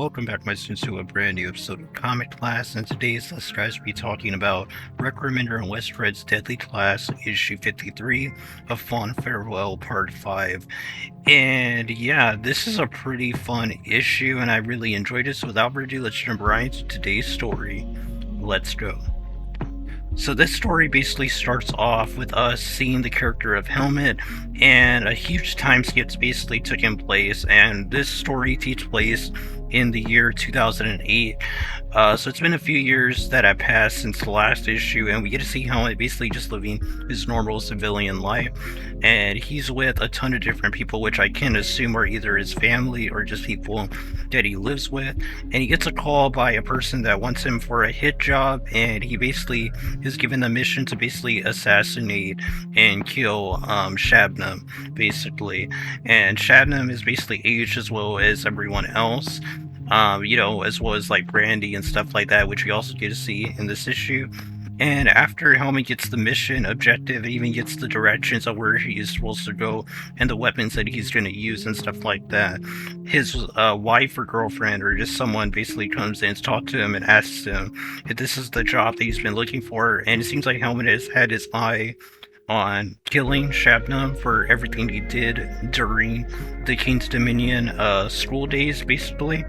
Welcome back, my students, to a brand new episode of Comic Class. And today's let's guys be talking about Rick Remender and Wes Red's Deadly Class, issue 53 of Fond Farewell, part 5. And yeah, this is a pretty fun issue, and I really enjoyed it. So without further ado, let's jump right into today's story. Let's go. So this story basically starts off with us seeing the character of Helmet, and a huge time skip's basically taking place, and this story takes place in the year 2008. So it's been a few years that have passed since the last issue, and we get to see Helmet basically just living his normal civilian life, and he's with a ton of different people, which I can assume are either his family or just people that he lives with. And he gets a call by a person that wants him for a hit job, and he basically is given the mission to basically assassinate and kill Shabnam, basically. And Shabnam is basically aged as well as everyone else, as well as like Brandy and stuff like that, which we also get to see in this issue. And after Helmet gets the mission objective, even gets the directions of where he is supposed to go and the weapons that he's going to use and stuff like that, his wife or girlfriend or just someone basically comes in to talk to him and asks him if this is the job that he's been looking for. And it seems like Helmet has had his eye on killing Shabnam for everything he did during the King's Dominion school days, basically.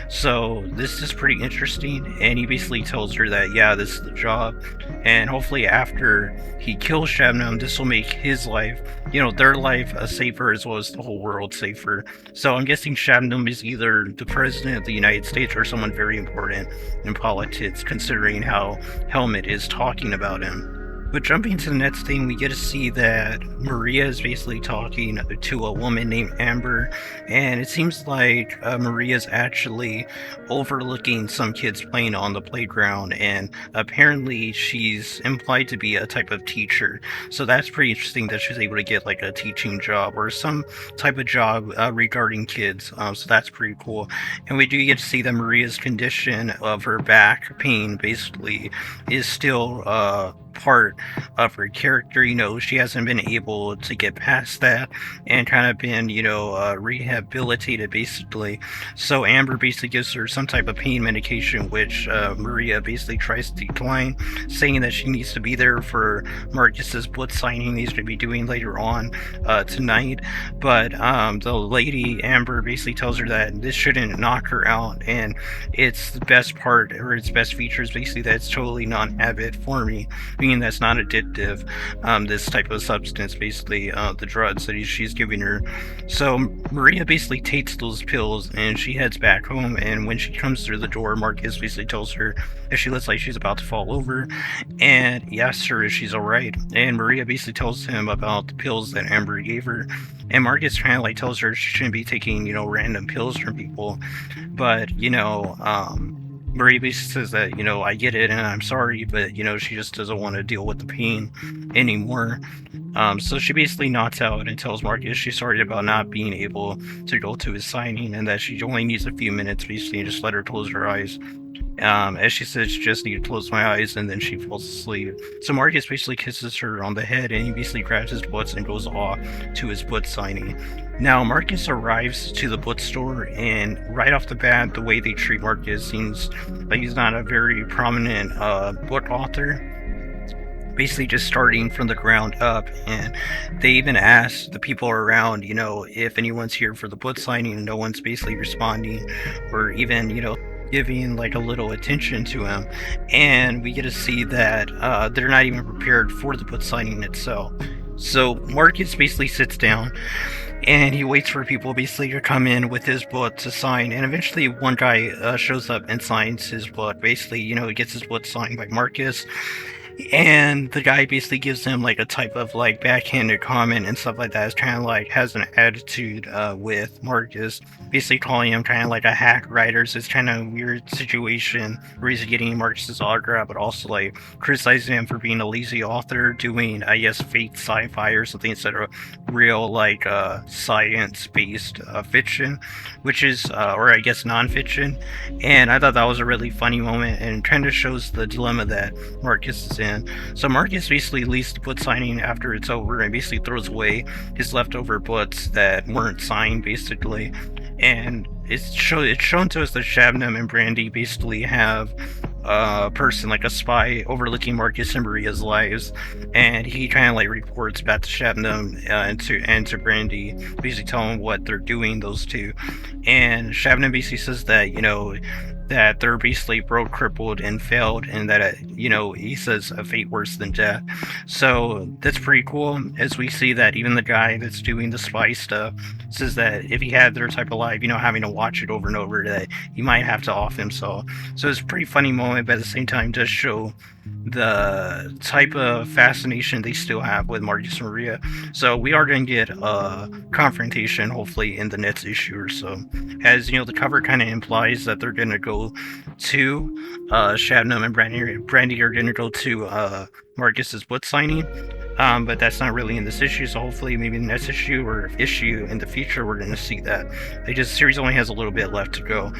So this is pretty interesting, and he basically tells her that, yeah, this is the job, and hopefully after he kills Shabnam, this will make his life, their life, safer, as well as the whole world safer. So I'm guessing Shabnam is either the president of the United States or someone very important in politics, considering how Helmet is talking about him. But jumping to the next thing, we get to see that Maria is basically talking to a woman named Amber, and it seems like Maria's actually overlooking some kids playing on the playground, and apparently she's implied to be a type of teacher. So that's pretty interesting that she's able to get like a teaching job or some type of job regarding kids. So that's pretty cool. And we do get to see that Maria's condition of her back pain basically is still part of her character. She hasn't been able to get past that and kind of been rehabilitated, basically. So Amber basically gives her some type of pain medication, which Maria basically tries to decline, saying that she needs to be there for Marcus's book signing he's going to be doing later on tonight. But the lady Amber basically tells her that this shouldn't knock her out, and it's the best part, or its best features basically, that it's totally non-habit forming, being that's not addictive, this type of substance, basically the drugs that she's giving her. So Maria basically takes those pills and she heads back home, and when she comes through the door, Marcus basically tells her that she looks like she's about to fall over, and he asks her if she's alright, and Maria basically tells him about the pills that Amber gave her, and Marcus kind of like tells her she shouldn't be taking random pills from people, but Maria basically says that, I get it and I'm sorry, but, she just doesn't want to deal with the pain anymore. So she basically knocks out and tells Marcus she's sorry about not being able to go to his signing, and that she only needs a few minutes, basically, and just let her close her eyes. As she says, she just need to close my eyes, and then she falls asleep. So Marcus basically kisses her on the head, and he basically grabs his books and goes off to his book signing. Now Marcus arrives to the bookstore, and right off the bat, the way they treat Marcus seems like he's not a very prominent book author, basically just starting from the ground up. And they even ask the people around, if anyone's here for the book signing, and no one's basically responding or even, giving like a little attention to him. And we get to see that they're not even prepared for the book signing itself. So Marcus basically sits down and he waits for people basically to come in with his book to sign, and eventually one guy shows up and signs his book. Basically, he gets his book signed by Marcus, and the guy basically gives him like a type of like backhanded comment and stuff like that. It's kind of like has an attitude with Marcus, basically calling him kind of like a hack writer. So it's kind of a weird situation where he's getting Marcus's autograph, but also like criticizing him for being a lazy author, doing, I guess, fake sci-fi or something instead of real like science-based fiction, which is, or I guess non-fiction. And I thought that was a really funny moment, and kind of shows the dilemma that Marcus is in. So Marcus basically leaves the book signing after it's over and basically throws away his leftover books that weren't signed, basically. And it's shown to us that Shabnam and Brandy basically have a person, like a spy, overlooking Marcus and Maria's lives, and he kind of like reports back to Shabnam and to Brandy, basically telling what they're doing, those two. And Shabnam basically says that that they're basically broke, crippled, and failed, and that he says a fate worse than death. So that's pretty cool, as we see that even the guy that's doing the spy stuff says that if he had their type of life, having to watch it over and over, that he might have to off himself. So it's a pretty funny moment, but at the same time does show the type of fascination they still have with Marcus and Maria. So we are going to get a confrontation, hopefully, in the next issue or so. As the cover kind of implies that they're going to go to Shabnam and Brandy are going to go to Marcus's book signing. But that's not really in this issue, so hopefully maybe the next issue or issue in the future we're going to see that. The series only has a little bit left to go.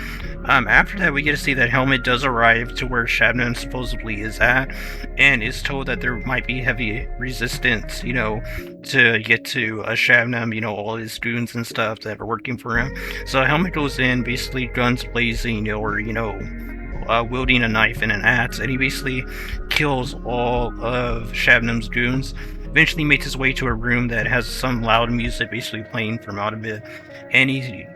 After that, we get to see that Helmet does arrive to where Shabnam supposedly is at, and is told that there might be heavy resistance, to get to Shabnam, all his goons and stuff that are working for him. So Helmet goes in, basically guns blazing, or wielding a knife and an axe, and he basically kills all of Shabnam's goons. Eventually makes his way to a room that has some loud music basically playing from out of it, and he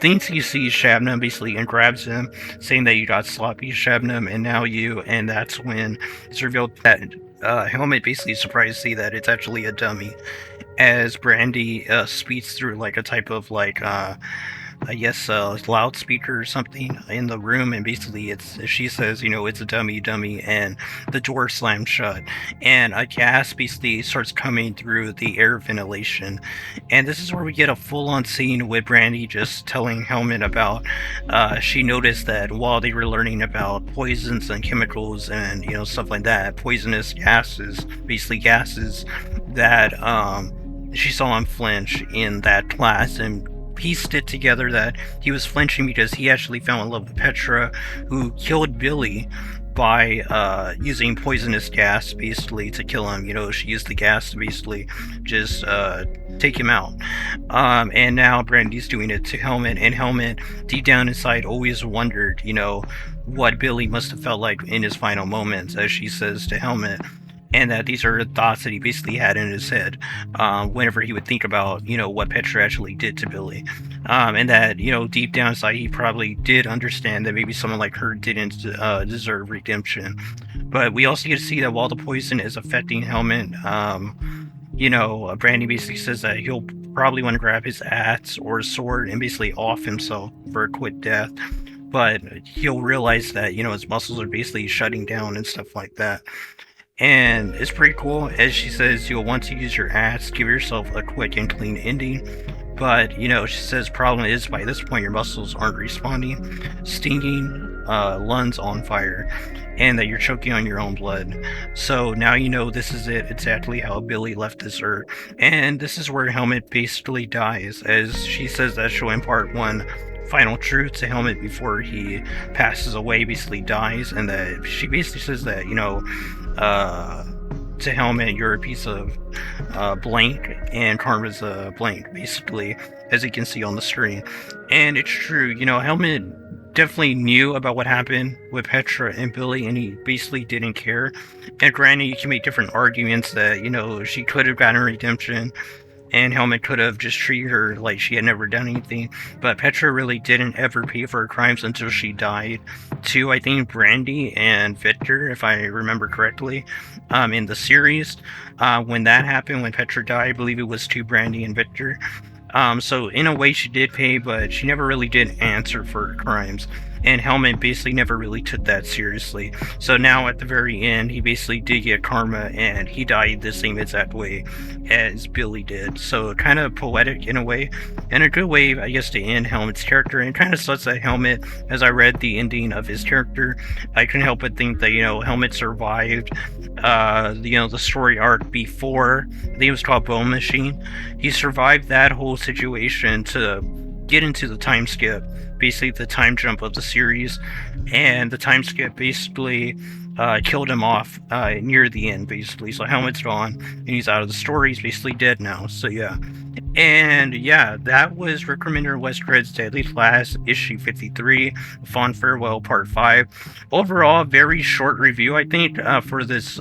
thinks he sees Shabnam basically and grabs him, saying that you got sloppy, Shabnam, and now you. And that's when it's revealed that Helmet basically is surprised to see that it's actually a dummy, as Brandy speaks through like a type of like I guess loudspeaker or something in the room, and basically she says it's a dummy, and the door slams shut, and a gas basically starts coming through the air ventilation. And this is where we get a full-on scene with Brandy just telling Helmet about she noticed that while they were learning about poisons and chemicals and stuff like that, poisonous gases, basically gases that she saw him flinch in that class, and pieced it together that he was flinching because he actually fell in love with Petra, who killed Billy by using poisonous gas basically to kill him. She used the gas to basically just take him out. And now Brandy's doing it to Helmet, and Helmet deep down inside always wondered, what Billy must have felt like in his final moments, as she says to Helmet. And that these are thoughts that he basically had in his head whenever he would think about, what Petra actually did to Billy. And that, deep down inside, he probably did understand that maybe someone like her didn't deserve redemption. But we also get to see that while the poison is affecting Helmet, Brandy basically says that he'll probably want to grab his axe or sword and basically off himself for a quick death. But he'll realize that, his muscles are basically shutting down and stuff like that. And it's pretty cool, as she says, you'll want to use your axe, give yourself a quick and clean ending. But, she says problem is by this point your muscles aren't responding, stinging, lungs on fire, and that you're choking on your own blood. So now this is it, exactly how Billy left this earth. And this is where Helmet basically dies, as she says that she'll impart one final truth to Helmet before he passes away, basically dies, and that she basically says that, to Helmet, you're a piece of blank, and Karma's a blank, basically, as you can see on the screen. And it's true, Helmet definitely knew about what happened with Petra and Billy, and he basically didn't care. And granted, you can make different arguments that, she could have gotten redemption, and Helmet could have just treated her like she had never done anything. But Petra really didn't ever pay for her crimes until she died to, I think, Brandy and Victor, if I remember correctly, in the series. When that happened, when Petra died, I believe it was to Brandy and Victor. So in a way she did pay, but she never really did answer for her crimes. And Helmet basically never really took that seriously. So now at the very end, he basically did get karma, and he died the same exact way as Billy did. So kind of poetic in a way, and a good way, I guess, to end Helmet's character. And kind of sucks that Helmet, as I read the ending of his character, I couldn't help but think that, Helmet survived, the story arc before, I think it was called Bone Machine. He survived that whole situation to get into the time skip, basically the time jump of the series, and the time skip basically killed him off near the end, basically. So Helmet's gone, and he's out of the story. He's basically dead now. So yeah, And yeah, that was Rick Remender and Wes Cred's Deadly Class, issue 53, Fond Farewell, part 5. Overall, very short review, I think, for this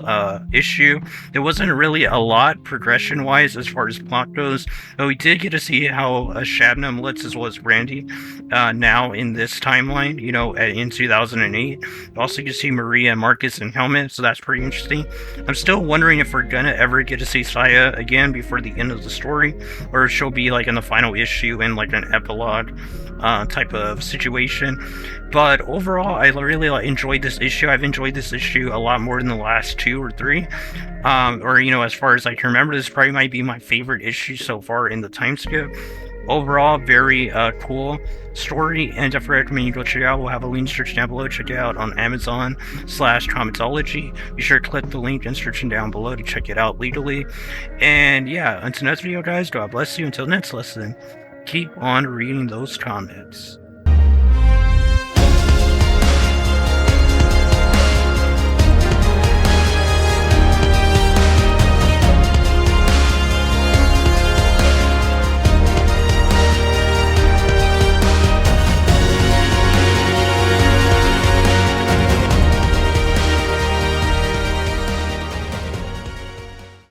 issue. There wasn't really a lot progression-wise as far as plot goes, but we did get to see how Shabnam looks as well as Brandy now in this timeline, in 2008. Also, you see Maria, Marcus, and Helmet, so that's pretty interesting. I'm still wondering if we're gonna ever get to see Saya again before the end of the story, or she'll be like in the final issue in like an epilogue type of situation. But overall, I really enjoyed this issue. I've enjoyed this issue a lot more than the last 2 or 3. As far as I can remember, this probably might be my favorite issue so far in the time skip. Overall, very cool story, and definitely recommend you go check it out. We'll have a link search down below. Check it out on Amazon/Comicsology. Be sure to click the link in description down below to check it out legally. And yeah, until next video, guys, God bless you. Until next lesson, keep on reading those comments.